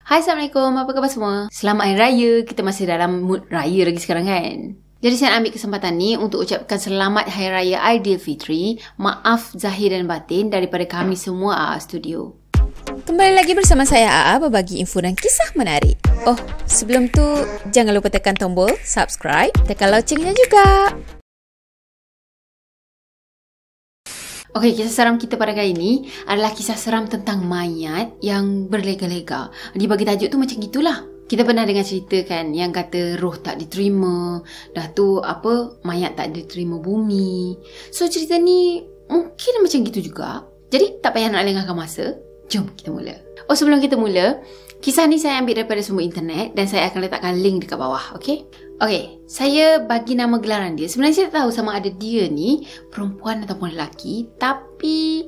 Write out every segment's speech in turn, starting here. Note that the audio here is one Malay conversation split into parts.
Hai, Assalamualaikum. Apa khabar semua? Selamat Hari Raya. Kita masih dalam mood raya lagi sekarang kan? Jadi saya nak ambil kesempatan ni untuk ucapkan selamat Hari Raya Aidilfitri. Maaf zahir dan batin daripada kami semua AA Studio. Kembali lagi bersama saya AA berbagi info dan kisah menarik. Oh, sebelum tu jangan lupa tekan tombol subscribe, tekan loncengnya juga. Okey, kisah seram kita pada kali ini adalah kisah seram tentang mayat yang berlega-lega. Dibagi tajuk tu macam gitulah. Kita pernah dengar cerita kan yang kata roh tak diterima, dah tu mayat tak diterima bumi. So cerita ni mungkin macam gitu juga. Jadi tak payah nak lengahkan masa. Jom kita mula. Oh, sebelum kita mula, kisah ni saya ambil daripada semua internet dan saya akan letakkan link dekat bawah, okey? Okey, saya bagi nama gelaran dia. Sebenarnya saya tak tahu sama ada dia ni perempuan ataupun lelaki, tapi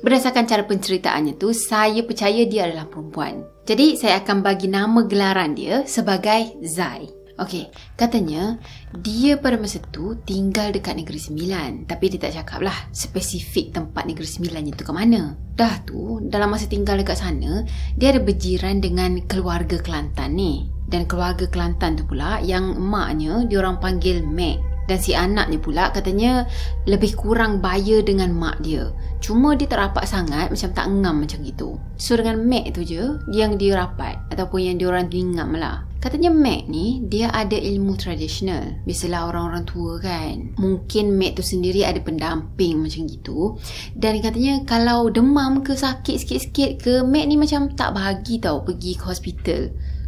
berdasarkan cara penceritaannya tu, saya percaya dia adalah perempuan. Jadi saya akan bagi nama gelaran dia sebagai Zai. Okey, katanya dia pada masa tu tinggal dekat Negeri Sembilan, tapi dia tak cakap lah spesifik tempat Negeri Sembilan itu ke mana. Dah tu, dalam masa tinggal dekat sana, dia ada berjiran dengan keluarga Kelantan ni. Dan keluarga Kelantan tu pula yang emaknya diorang panggil Mek. Dan si anaknya pula katanya lebih kurang baya dengan mak dia. Cuma dia tak rapat sangat, macam tak ngam macam gitu. So dengan Mek tu je yang dia rapat ataupun yang diorang ngam lah. Katanya Mek ni dia ada ilmu tradisional. Biasalah orang-orang tua kan. Mungkin Mek tu sendiri ada pendamping macam gitu. Dan katanya kalau demam ke sakit sikit-sikit ke, Mek ni macam tak bahagi tau pergi ke hospital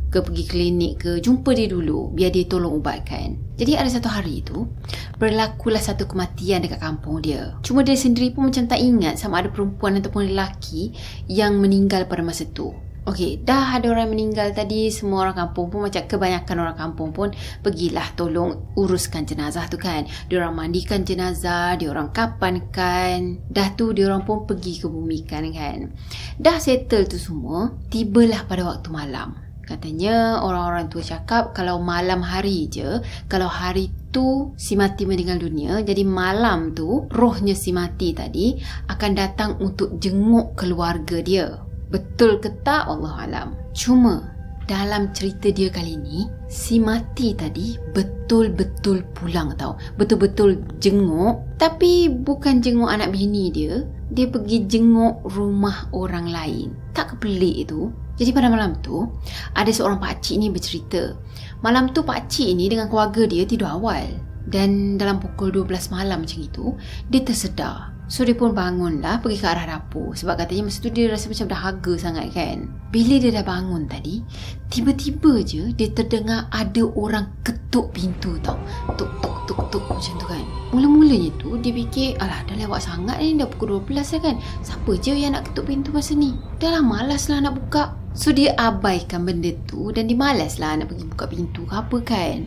ke pergi klinik ke, jumpa dia dulu biar dia tolong ubatkan. Jadi ada satu hari tu berlakulah satu kematian dekat kampung dia. Cuma dia sendiri pun macam tak ingat sama ada perempuan ataupun lelaki yang meninggal pada masa tu. Okey, dah ada orang meninggal tadi, semua orang kampung pun macam kebanyakan orang kampung pun pergilah tolong uruskan jenazah tu kan. Diorang mandikan jenazah, diorang kapankan, dah tu diorang pun pergi ke bumikan kan. Dah settle tu semua, tibalah pada waktu malam. Katanya orang-orang tua cakap kalau malam hari je, kalau hari tu si mati meninggal dunia, jadi malam tu rohnya si mati tadi akan datang untuk jenguk keluarga dia. Betul ke tak? Allahualam. Cuma dalam cerita dia kali ni, si mati tadi betul-betul pulang tau. Betul-betul jenguk, tapi bukan jenguk anak bini dia. Dia pergi jenguk rumah orang lain. Tak kepelik itu? Jadi pada malam tu, ada seorang pakcik ni bercerita. Malam tu pakcik ni dengan keluarga dia tidur awal. Dan dalam pukul 12 malam macam itu, dia tersedar. So dia pun bangun lah pergi ke arah dapur. Sebab katanya masa tu dia rasa macam dahaga sangat kan. Bila dia dah bangun tadi, tiba-tiba je dia terdengar ada orang ketuk pintu tau. Tuk tuk tuk tuk macam tu kan. Mula-mulanya tu dia fikir, alah dah lewat sangat ni, dah pukul 12 lah kan. Siapa je yang nak ketuk pintu masa ni? Dah lah malas lah nak buka. So dia abaikan benda tu dan dia malas lah nak pergi buka pintu ke apa kan.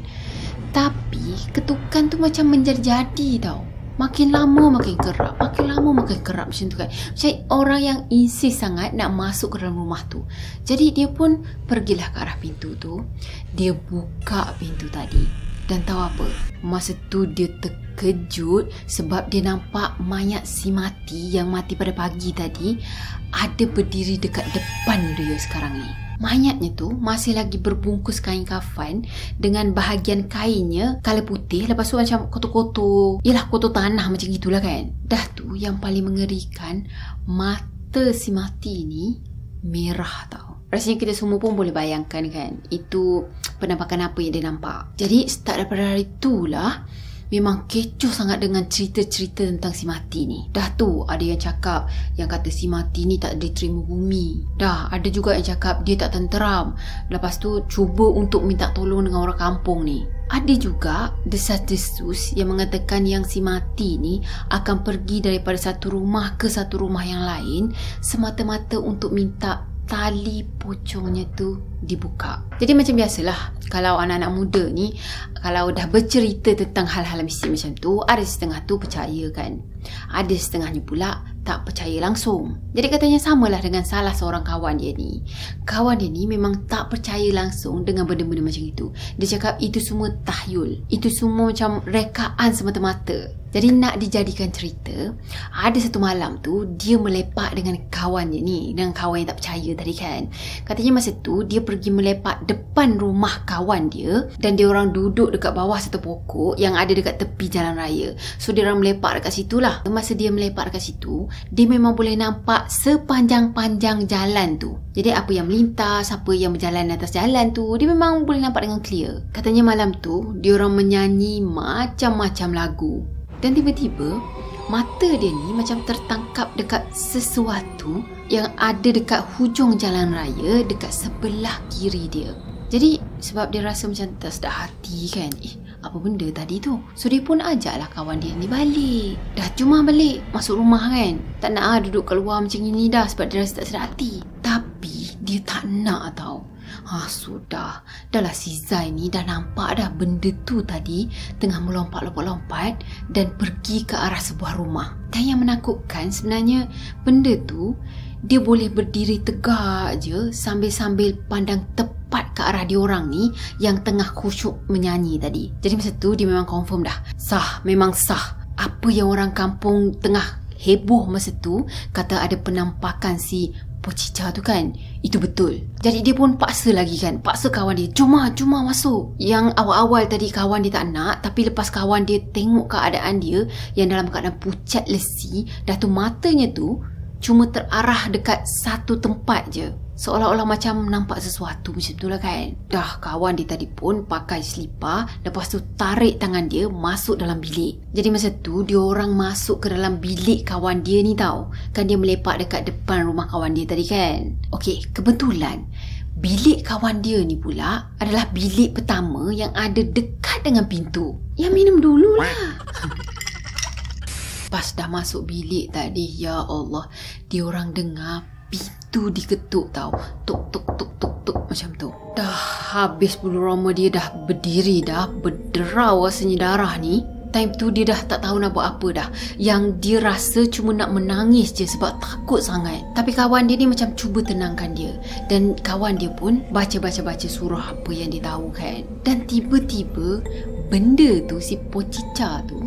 Tapi ketukan tu macam menjadi-jadi tau. Makin lama makin kerap, makin lama makin kerap macam tu kan. Macam orang yang insist sangat nak masuk ke dalam rumah tu. Jadi dia pun pergilah ke arah pintu tu. Dia buka pintu tadi. Dan tahu apa? Masa tu dia terkejut sebab dia nampak mayat si mati yang mati pada pagi tadi ada berdiri dekat depan dia sekarang ni. Mayatnya tu masih lagi berbungkus kain kafan dengan bahagian kainnya colour putih, lepas tu macam kotor-kotor. Yelah, kotor tanah macam gitulah kan. Dah tu yang paling mengerikan, mata si mati ni merah tau. Rasanya kita semua pun boleh bayangkan kan, itu penampakan apa yang dia nampak. Jadi start daripada hari tu lah memang kecoh sangat dengan cerita-cerita tentang si mati ni. Dah tu ada yang cakap, yang kata si mati ni tak diterima bumi. Dah ada juga yang cakap dia tak tenteram. Lepas tu cuba untuk minta tolong dengan orang kampung ni. Ada juga desas-desus yang mengatakan yang si mati ni akan pergi daripada satu rumah ke satu rumah yang lain semata-mata untuk minta tali pocongnya tu dibuka. Jadi macam biasalah, kalau anak-anak muda ni kalau dah bercerita tentang hal-hal mistik macam tu, ada setengah tu percaya kan, ada setengahnya pula tak percaya langsung. Jadi katanya samalah dengan salah seorang kawan dia ni. Kawan dia ni memang tak percaya langsung dengan benda-benda macam itu. Dia cakap itu semua tahyul, itu semua macam rekaan semata-mata. Jadi nak dijadikan cerita, ada satu malam tu dia melepak dengan kawan dia ni, dengan kawan yang tak percaya tadi kan. Katanya masa tu dia pergi melepak depan rumah kawan dia dan dia orang duduk dekat bawah satu pokok yang ada dekat tepi jalan raya. So dia orang melepak dekat situ lah. Masa dia melepak dekat situ, dia memang boleh nampak sepanjang-panjang jalan tu. Jadi apa yang melintas, apa yang berjalan atas jalan tu, dia memang boleh nampak dengan clear. Katanya malam tu dia orang menyanyi macam-macam lagu. Dan tiba-tiba mata dia ni macam tertangkap dekat sesuatu yang ada dekat hujung jalan raya dekat sebelah kiri dia. Jadi sebab dia rasa macam tak sedar hati kan, apa benda tadi tu. So dia pun ajaklah kawan dia ni balik. Dah cuma balik masuk rumah kan, tak nak duduk kat luar macam ini dah sebab dia rasa tak sedar hati. Tapi dia tak nak tau. Sudah. Dahlah si Zai ni dah nampak dah benda tu tadi tengah melompat-lompat dan pergi ke arah sebuah rumah. Dan yang menakutkan sebenarnya benda tu dia boleh berdiri tegak je sambil-sambil pandang tepat ke arah diorang ni yang tengah khusyuk menyanyi tadi. Jadi masa tu dia memang confirm dah. Sah, memang sah. Apa yang orang kampung tengah heboh masa tu kata ada penampakan si Pocica tu kan, itu betul. Jadi dia pun paksa lagi kan, paksa kawan dia, cuma masuk. Yang awal-awal tadi kawan dia tak nak, tapi lepas kawan dia tengok keadaan dia yang dalam keadaan pucat lesi, dah tu matanya tu cuma terarah dekat satu tempat je, seolah-olah macam nampak sesuatu macam tu lah kan. Dah kawan dia tadi pun pakai selipar, lepas tu tarik tangan dia masuk dalam bilik. Jadi masa tu dia orang masuk ke dalam bilik kawan dia ni tau. Kan dia melepak dekat depan rumah kawan dia tadi kan. Okey, kebetulan bilik kawan dia ni pula adalah bilik pertama yang ada dekat dengan pintu. Yang minum dululah. Pas dah masuk bilik tadi, ya Allah, dia orang dengar pintu diketuk tau. Tuk tuk tuk tuk tuk macam tu. Dah habis bulu roma dia dah berdiri dah, berderau rasanya darah ni. Time tu dia dah tak tahu nak buat apa dah. Yang dia rasa cuma nak menangis je sebab takut sangat. Tapi kawan dia ni macam cuba tenangkan dia. Dan kawan dia pun baca-baca surah apa yang dia tahu kan. Dan tiba-tiba benda tu, si Pocica tu,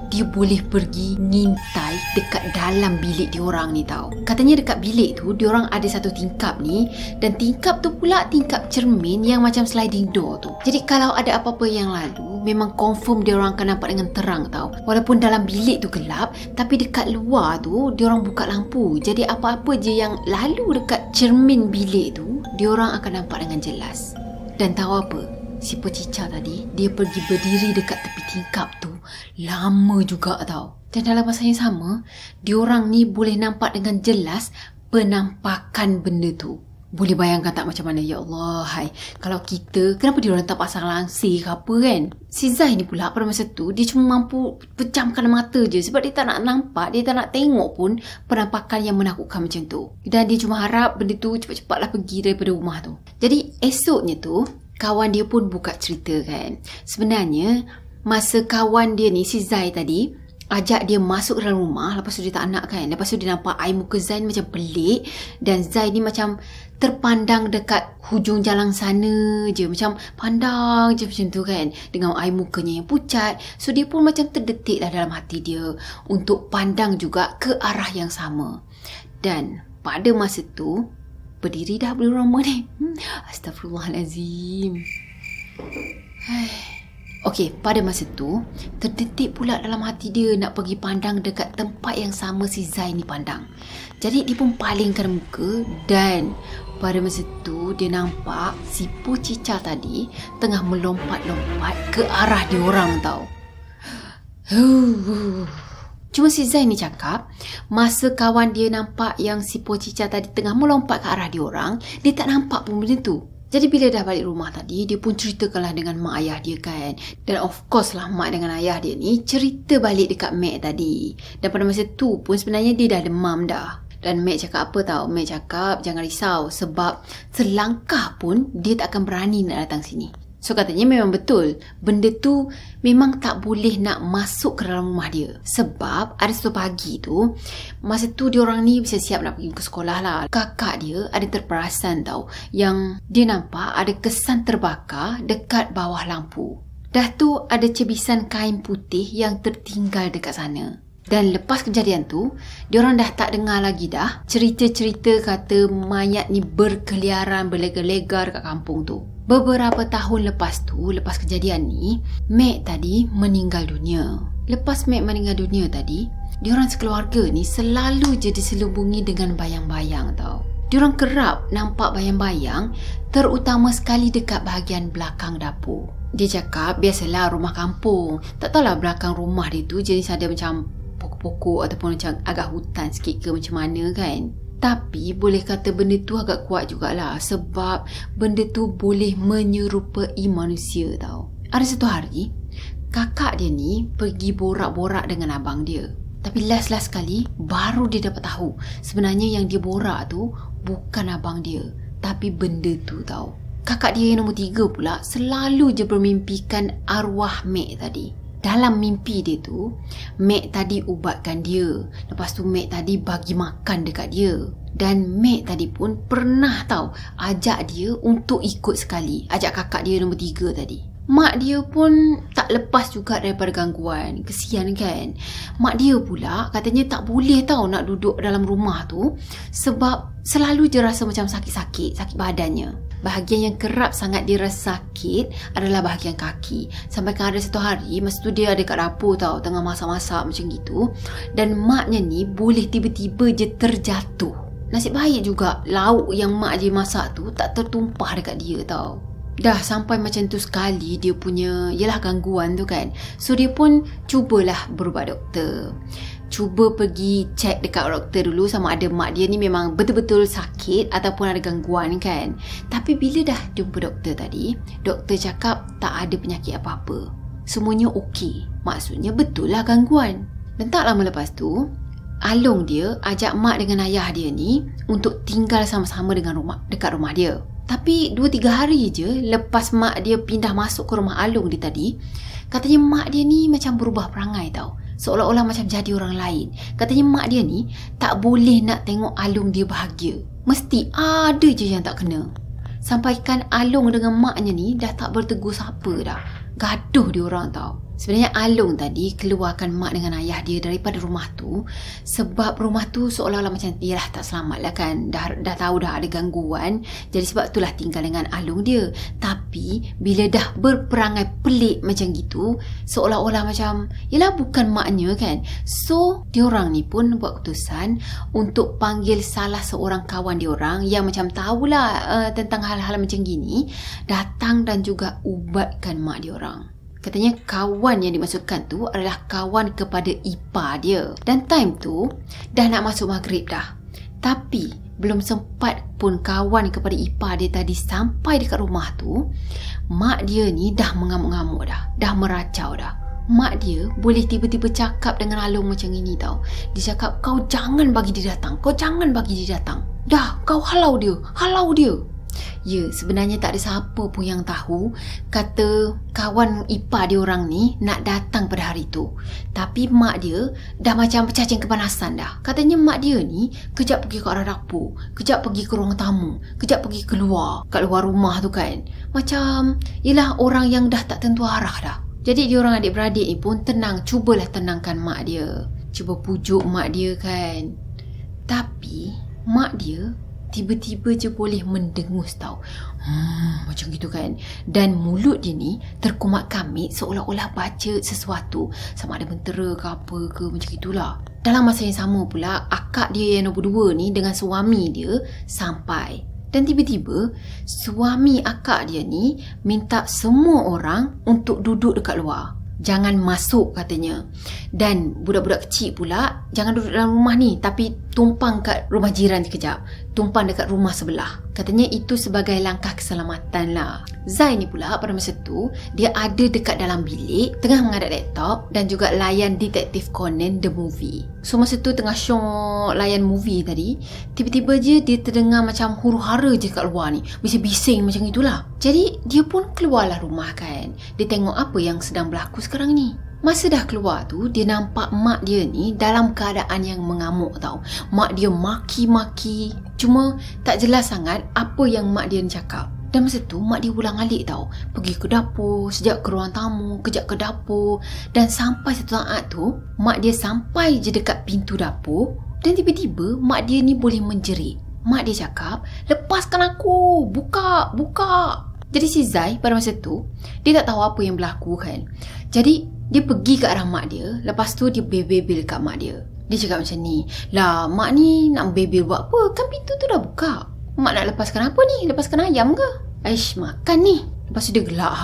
dia boleh pergi ngintai dekat dalam bilik diorang ni tau. Katanya dekat bilik tu diorang ada satu tingkap ni, dan tingkap tu pula tingkap cermin yang macam sliding door tu. Jadi kalau ada apa-apa yang lalu, memang confirm diorang akan nampak dengan terang tau. Walaupun dalam bilik tu gelap, tapi dekat luar tu diorang buka lampu. Jadi apa-apa je yang lalu dekat cermin bilik tu, diorang akan nampak dengan jelas. Dan tahu apa? Si Pocica tadi, dia pergi berdiri dekat tepi tingkap tu lama juga tau. Dan dalam masa yang sama, diorang ni boleh nampak dengan jelas penampakan benda tu. Boleh bayangkan tak macam mana? Ya Allah, hai. Kalau kita, kenapa diorang tak pasang langsir ke apa kan? Si Zai ni pula pada masa tu, dia cuma mampu pecamkan mata je. Sebab dia tak nak nampak, dia tak nak tengok pun penampakan yang menakutkan macam tu. Dan dia cuma harap benda tu cepat-cepatlah pergi daripada rumah tu. Jadi esoknya tu, kawan dia pun buka cerita kan. Sebenarnya masa kawan dia ni, si Zai tadi, ajak dia masuk ke dalam rumah, lepas tu dia tak nak kan. Lepas tu dia nampak air muka Zai ni macam pelik. Dan Zai ni macam terpandang dekat hujung jalan sana je. Macam pandang je macam tu kan, dengan air mukanya yang pucat. So dia pun macam terdetik lah dalam hati dia untuk pandang juga ke arah yang sama. Dan pada masa tu berdiri dah bulu roma ni. Astagfirullahalazim. Okey, pada masa tu terdetik pula dalam hati dia nak pergi pandang dekat tempat yang sama si Zai ni pandang. Jadi dia pun palingkan muka, dan pada masa tu dia nampak si Pocica tadi tengah melompat-lompat ke arah diorang tau. Cuma si Zai ni cakap, masa kawan dia nampak yang si Pocica tadi tengah melompat ke arah diorang, dia tak nampak pun benda tu. Jadi bila dah balik rumah tadi, dia pun ceritakanlah dengan mak ayah dia kan. Dan of course lah mak dengan ayah dia ni cerita balik dekat Mac tadi. Dan pada masa tu pun sebenarnya dia dah demam dah. Dan Mac cakap apa tau? Mac cakap jangan risau sebab selangkah pun dia tak akan berani nak datang sini. So katanya memang betul, benda tu memang tak boleh nak masuk ke dalam rumah dia. Sebab ada satu pagi tu, masa tu diorang ni bisa siap nak pergi ke sekolah lah. Kakak dia ada terperasan tau, yang dia nampak ada kesan terbakar dekat bawah lampu. Dah tu ada cebisan kain putih yang tertinggal dekat sana. Dan lepas kejadian tu, diorang dah tak dengar lagi dah cerita-cerita kata mayat ni berkeliaran, berlega-lega dekat kampung tu. Beberapa tahun lepas tu, lepas kejadian ni, Meg tadi meninggal dunia. Lepas Meg meninggal dunia tadi, diorang sekeluarga ni selalu je diselubungi dengan bayang-bayang tau. Diorang kerap nampak bayang-bayang, terutama sekali dekat bahagian belakang dapur. Dia cakap biasalah rumah kampung, tak tahulah belakang rumah dia tu jenis ada macam pokok-pokok ataupun macam agak hutan sikit ke macam mana kan. Tapi boleh kata benda tu agak kuat jugalah sebab benda tu boleh menyerupai manusia tau. Ada satu hari, kakak dia ni pergi borak-borak dengan abang dia. Tapi last sekali baru dia dapat tahu sebenarnya yang dia borak tu bukan abang dia, tapi benda tu tau. Kakak dia yang nombor 3 pula selalu je bermimpikan arwah Meg tadi. Dalam mimpi dia tu, Meg tadi ubatkan dia. Lepas tu Meg tadi bagi makan dekat dia. Dan Meg tadi pun pernah tahu ajak dia untuk ikut sekali. Ajak kakak dia nombor 3 tadi. Mak dia pun tak lepas juga daripada gangguan. Kesian kan. Mak dia pula katanya tak boleh tahu nak duduk dalam rumah tu sebab selalu je rasa macam sakit-sakit, sakit badannya. Bahagian yang kerap sangat dia rasa sakit adalah bahagian kaki. Sampai kan ada satu hari, masa tu dia ada kat dapur tau, tengah masak-masak macam gitu. Dan maknya ni boleh tiba-tiba je terjatuh. Nasib baik juga lauk yang mak dia masak tu tak tertumpah dekat dia tau. Dah sampai macam tu sekali dia punya yalah gangguan tu kan. So dia pun cubalah berubat doktor. Cuba pergi cek dekat doktor dulu sama ada mak dia ni memang betul-betul sakit ataupun ada gangguan kan. Tapi bila dah jumpa doktor tadi, doktor cakap tak ada penyakit apa-apa. Semuanya okey. Maksudnya betul lah gangguan. Dan tak lama lepas tu, Along dia ajak mak dengan ayah dia ni untuk tinggal sama-sama dekat rumah dia. Tapi 2-3 hari je lepas mak dia pindah masuk ke rumah Along dia tadi, katanya mak dia ni macam berubah perangai tau. Seolah-olah macam jadi orang lain. Katanya mak dia ni tak boleh nak tengok Along dia bahagia. Mesti ada je yang tak kena. Sampaikan Along dengan maknya ni dah tak bertegur siapa dah. Gaduh dia orang tau. Sebenarnya Along tadi keluarkan mak dengan ayah dia daripada rumah tu sebab rumah tu seolah-olah macam yalah tak selamat lah kan. Dah tahu dah ada gangguan. Jadi sebab itulah tinggal dengan Along dia. Tapi bila dah berperangai pelik macam gitu, seolah-olah macam yalah bukan maknya kan. So diorang ni pun buat keputusan untuk panggil salah seorang kawan diorang yang macam tahulah tentang hal-hal macam gini, datang dan juga ubatkan mak diorang. Katanya kawan yang dimaksudkan tu adalah kawan kepada ipar dia. Dan time tu dah nak masuk maghrib dah. Tapi belum sempat pun kawan kepada ipar dia tadi sampai dekat rumah tu, mak dia ni dah mengamuk-ngamuk dah. Dah meracau dah. Mak dia boleh tiba-tiba cakap dengan Along macam ini tau. Dia cakap kau jangan bagi dia datang. Kau jangan bagi dia datang. Dah kau halau dia. Halau dia. Ya, sebenarnya tak ada siapa pun yang tahu kata kawan ipar dia orang ni nak datang pada hari tu. Tapi mak dia dah macam bercacing kepanasan dah. Katanya mak dia ni kejap pergi ke arah dapur, kejap pergi ke ruang tamu, kejap pergi keluar, kat luar rumah tu kan. Macam yelah orang yang dah tak tentu arah dah. Jadi dia orang adik-beradik ni pun tenang, cubalah tenangkan mak dia. Cuba pujuk mak dia kan. Tapi mak dia tiba-tiba je boleh mendengus tau. Macam gitu kan. Dan mulut dia ni terkumat kamit seolah-olah baca sesuatu. Sama ada mentera ke apa ke macam itulah. Dalam masa yang sama pula, akak dia yang nombor 2 ni dengan suami dia sampai. Dan tiba-tiba suami akak dia ni minta semua orang untuk duduk dekat luar. Jangan masuk katanya. Dan budak-budak kecil pula jangan duduk dalam rumah ni, tapi tumpang kat rumah jiran sekejap. Tumpang dekat rumah sebelah. Katanya itu sebagai langkah keselamatan lah. Zai ni pula pada masa tu dia ada dekat dalam bilik tengah menghadap laptop dan juga layan Detective Conan The Movie. So masa tu tengah syok layan movie tadi, tiba-tiba je dia terdengar macam huru-hara je kat luar ni. Bising-bising macam itulah. Jadi dia pun keluarlah rumah kan. Dia tengok apa yang sedang berlaku sekarang ni. Masa dah keluar tu, dia nampak mak dia ni dalam keadaan yang mengamuk tau. Mak dia maki-maki. Cuma tak jelas sangat apa yang mak dia ni cakap. Dan masa tu mak dia ulang alik tau. Pergi ke dapur, sekejap ke ruang tamu, kejap ke dapur. Dan sampai satu saat tu, mak dia sampai je dekat pintu dapur. Dan tiba-tiba mak dia ni boleh menjerit. Mak dia cakap, lepaskan aku, buka, buka. Jadi si Zai pada masa tu, dia tak tahu apa yang berlaku kan. Jadi dia pergi ke arah mak dia. Lepas tu dia bebel kat mak dia. Dia cakap macam ni, lah mak ni nak bebel buat apa? Kan pintu tu dah buka. Mak nak lepaskan apa ni? Lepaskan ayam ke? Aish, makan ni. Lepas tu dia gelak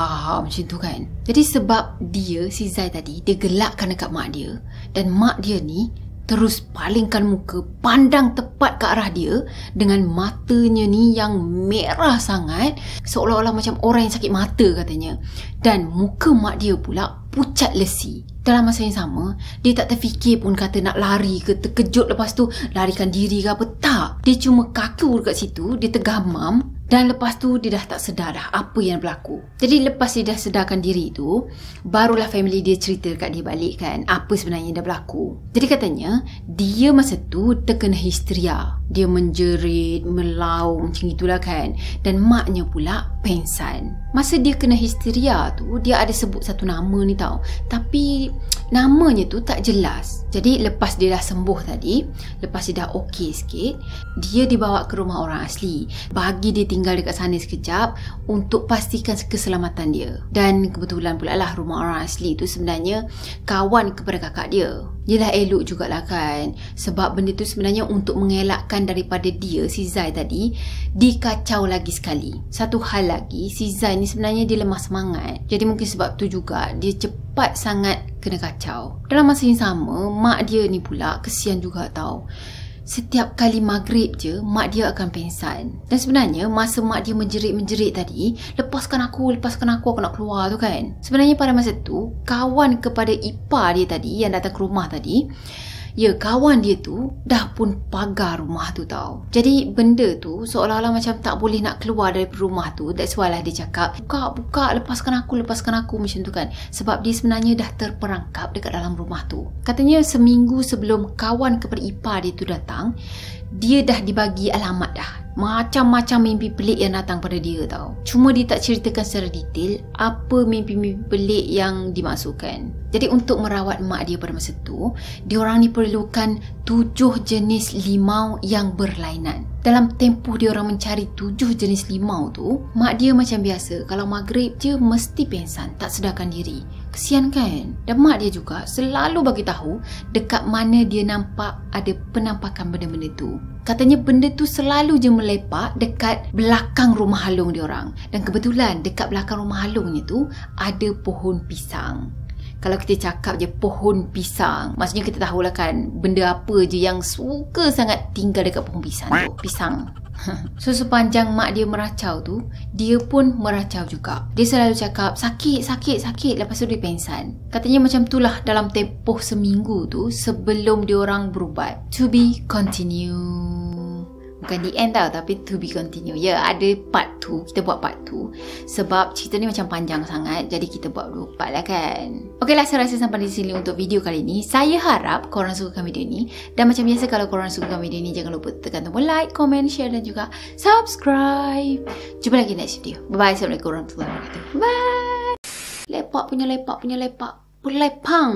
macam tu kan. Jadi sebab dia, si Zai tadi, dia gelakkan dekat mak dia. Dan mak dia ni terus palingkan muka, pandang tepat ke arah dia dengan matanya ni yang merah sangat, seolah-olah macam orang yang sakit mata katanya. Dan muka mak dia pula pucat lesi. Dalam masa yang sama, dia tak terfikir pun kata nak lari ke, terkejut lepas tu larikan diri ke apa. Tak. Dia cuma kaku dekat situ, dia tergamam. Dan lepas tu dia dah tak sedar dah apa yang berlaku. Jadi lepas dia dah sedarkan diri tu, barulah family dia cerita dekat dia balik kan apa sebenarnya yang dah berlaku. Jadi katanya dia masa tu terkena histeria. Dia menjerit, melaung macam itulah kan. Dan maknya pula pengsan. Masa dia kena histeria tu, dia ada sebut satu nama ni tau. Tapi namanya tu tak jelas. Jadi lepas dia dah sembuh tadi, lepas dia dah okey sikit, dia dibawa ke rumah orang asli. Bagi dia tinggal dekat sana sekejap untuk pastikan keselamatan dia. Dan kebetulan pula lah rumah orang asli tu sebenarnya kawan kepada kakak dia. Yelah elok jugalah kan. Sebab benda tu sebenarnya untuk mengelakkan daripada dia, si Zai tadi, dikacau lagi sekali. Satu hal lagi, si Zai ni sebenarnya dia lemah semangat. Jadi mungkin sebab tu juga dia cepat sangat kena kacau. Dalam masa yang sama, mak dia ni pula kesian juga tau. Setiap kali maghrib je, mak dia akan pengsan. Dan sebenarnya masa mak dia menjerit-menjerit tadi, lepaskan aku nak keluar tu kan. Sebenarnya pada masa tu, kawan kepada ipar dia tadi yang datang ke rumah tadi, ya kawan dia tu dah pun pagar rumah tu tau. Jadi benda tu seolah-olah macam tak boleh nak keluar dari rumah tu. That's why lah dia cakap, buka, lepaskan aku macam tu kan. Sebab dia sebenarnya dah terperangkap dekat dalam rumah tu. Katanya seminggu sebelum kawan kepada ipar dia tu datang, dia dah dibagi alamat dah. Macam-macam mimpi pelik yang datang pada dia tau. Cuma dia tak ceritakan secara detail apa mimpi-mimpi pelik yang dimaksudkan. Jadi untuk merawat mak dia pada masa tu, diorang ni perlukan 7 jenis limau yang berlainan. Dalam tempoh diorang mencari 7 jenis limau tu, mak dia macam biasa, kalau maghrib je mesti pengsan, tak sedarkan diri. Kesian kan? Dan mak dia juga selalu bagi tahu dekat mana dia nampak ada penampakan benda-benda tu. Katanya benda tu selalu je melepak dekat belakang rumah halung diorang. Dan kebetulan dekat belakang rumah halungnya tu ada pohon pisang. Kalau kita cakap je pohon pisang, maksudnya kita tahulah kan benda apa je yang suka sangat tinggal dekat pohon pisang tu. Pisang. So sepanjang mak dia meracau tu, dia pun meracau juga. Dia selalu cakap sakit, lepas tu dia pengsan. Katanya macam itulah dalam tempoh seminggu tu sebelum diorang berubat. To be continue. Bukan the end tau, tapi to be continue. Ya, ada part 2. Kita buat part 2 sebab cerita ni macam panjang sangat. Jadi kita buat 2 part lah kan. Okeylah, saya rasa sampai di sini untuk video kali ni. Saya harap korang sukakan video ni. Dan macam biasa, kalau korang sukakan video ni, jangan lupa tekan tombol like, comment, share dan juga subscribe. Jumpa lagi next video. Bye-bye. Assalamualaikum warahmatullahi wabarakatuh. Bye. Lepak punya lepak. Pelepang.